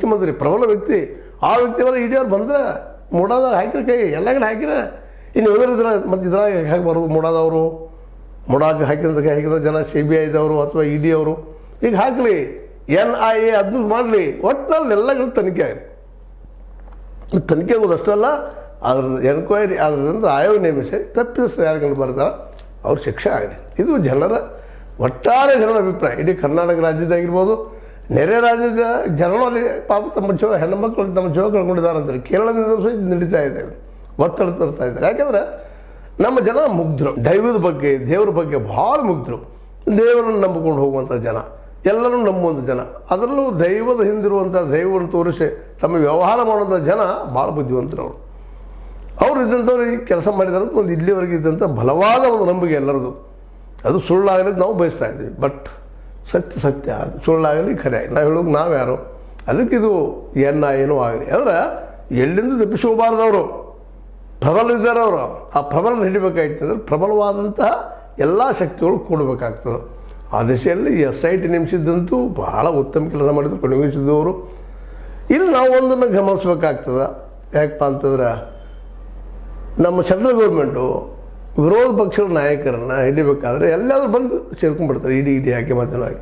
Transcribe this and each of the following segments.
ಮುಖ್ಯಮಂತ್ರಿ ಪ್ರಬಲ ವ್ಯಕ್ತಿ, ಆ ವ್ಯಕ್ತಿಯವರ ಇಡಿ ಅವ್ರು ಬಂದರೆ ಮೂಡಾದಾಗ ಹಾಕಿರ ಕೈ ಎಲ್ಲ ಕಡೆ ಹಾಕಿರ. ಇನ್ನು ಇದ್ರ ಮತ್ತು ಇದ್ರಾಗ ಹಾಕಬಾರ್ದು. ಮೂಡಾದವರು ಮೂಡಾಗೆ ಹಾಕಿದಂತ ಕೈ ಹಾಕಿದ ಜನ CBI ಇದ್ದವರು ಅಥವಾ ED ಅವರು ಈಗ ಹಾಕಲಿ, NIA ಅದನ್ನು ಮಾಡಲಿ, ಒಟ್ಟಿನಲ್ಲಿ ಎಲ್ಲಗಳು ತನಿಖೆ ಆಗಲಿ. ತನಿಖೆ ಆಗೋದಷ್ಟಲ್ಲ, ಅದ್ರ ಎನ್ಕ್ವೈರಿ ಅದರಿಂದ ಆಯೋಗ ನೇಮಿಸಿ ತಪ್ಪಿದ ಯಾರು ಬರ್ತಾರೆ ಅವ್ರ ಶಿಕ್ಷೆ ಆಗಲಿ. ಇದು ಒಟ್ಟಾರೆ ಜನರ ಅಭಿಪ್ರಾಯ. ಇಡೀ ಕರ್ನಾಟಕ ರಾಜ್ಯದಾಗಿರ್ಬೋದು, ನೆರೆ ರಾಜ್ಯದ ಜನರಲ್ಲಿ ಪಾಪ ತಮ್ಮ ಹೆಣ್ಣುಮಕ್ಕಳು ತಮ್ಮ ಜೀವ ಕಳ್ಕೊಂಡಿದ್ದಾರೆ ಅಂತಾರೆ. ಕೇರಳದಿಂದ ಸಹ ಇದು ನಡೀತಾ ಇದೆ, ಒತ್ತಡ ತರ್ತಾ ಇದ್ದಾರೆ. ಯಾಕೆಂದರೆ ನಮ್ಮ ಜನ ಮುಗ್ಧರು, ದೈವದ ಬಗ್ಗೆ ದೇವರ ಬಗ್ಗೆ ಭಾಳ ಮುಗ್ಧರು, ದೇವರನ್ನು ನಂಬಿಕೊಂಡು ಹೋಗುವಂಥ ಜನ, ಎಲ್ಲರೂ ನಂಬುವಂಥ ಜನ, ಅದರಲ್ಲೂ ದೈವದ ಹಿಂದಿರುವಂಥ ದೈವವನ್ನು ತೋರಿಸಿ ತಮ್ಮ ವ್ಯವಹಾರ ಮಾಡುವಂಥ ಜನ ಭಾಳ ಬುದ್ಧಿವಂತರು. ಅವರು ಇದ್ದಂಥವ್ರು ಈ ಕೆಲಸ ಮಾಡಿದಾರಂತ ಒಂದು ಇಲ್ಲಿವರೆಗೆ ಇದ್ದಂಥ ಬಲವಾದ ಒಂದು ನಂಬಿಕೆ ಎಲ್ಲರದು. ಅದು ಸುಳ್ಳಾಗಲಿ ನಾವು ಬಯಸ್ತಾ ಇದ್ದೀವಿ, ಬಟ್ ಸತ್ಯ ಅದು ಸುಳ್ಳಾಗಲಿ ಖರೆ ನಾವು ಹೇಳೋದು ನಾವು ಯಾರು, ಅದಕ್ಕಿದು ಏನೂ ಆಗಲಿ. ಅಂದರೆ ಎಲ್ಲಿಂದ ತಪ್ಪಿಸ್ಕೋಬಾರ್ದವರು, ಪ್ರಬಲ ಇದ್ದಾರೆ ಅವರು. ಆ ಪ್ರಬಲನ ಹಿಡಿಬೇಕಾಯ್ತು ಅಂದರೆ ಪ್ರಬಲವಾದಂತಹ ಎಲ್ಲ ಶಕ್ತಿಗಳು ಕೂಡಬೇಕಾಗ್ತದೆ. ಆ ದಿಶೆಯಲ್ಲಿ SIT ನೇಮಿಸಿದ್ದಂತೂ ಬಹಳ ಉತ್ತಮ ಕೆಲಸ ಮಾಡಿದ್ರು ಕೊನೆಗೊಳಿಸಿದವರು. ಇಲ್ಲಿ ನಾವು ಒಂದನ್ನು ಗಮನಿಸ್ಬೇಕಾಗ್ತದೆ. ಯಾಕಪ್ಪ ಅಂತಂದ್ರೆ ನಮ್ಮ ಸೆಂಟ್ರಲ್ ಗೌರ್ಮೆಂಟು ವಿರೋಧ ಪಕ್ಷಗಳ ನಾಯಕರನ್ನು ಹಿಡಿಬೇಕಾದ್ರೆ ಎಲ್ಲಾದರೂ ಬಂದು ಸೇರ್ಕೊಂಡ್ಬಿಡ್ತಾರೆ, ಇಡಿ ಹಾಕಿ ಮಾತನಾಡಿ.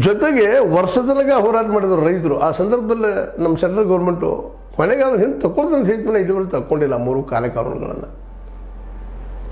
ಜೊತೆಗೆ ವರ್ಷ ತನಕ ಹೋರಾಟ ಮಾಡಿದ್ರು ರೈತರು. ಆ ಸಂದರ್ಭದಲ್ಲಿ ನಮ್ಮ ಸೆಂಟ್ರಲ್ ಗೌರ್ಮೆಂಟು ಕೊನೆಗೆ ಅದ್ರ ಹಿಂದೆ ತಗೊಳ್ದಂತ ಸಹಿತ ಇದುವರೆಗೆ ತಗೊಂಡಿಲ್ಲ 3 ಕಾನೂನುಗಳನ್ನು.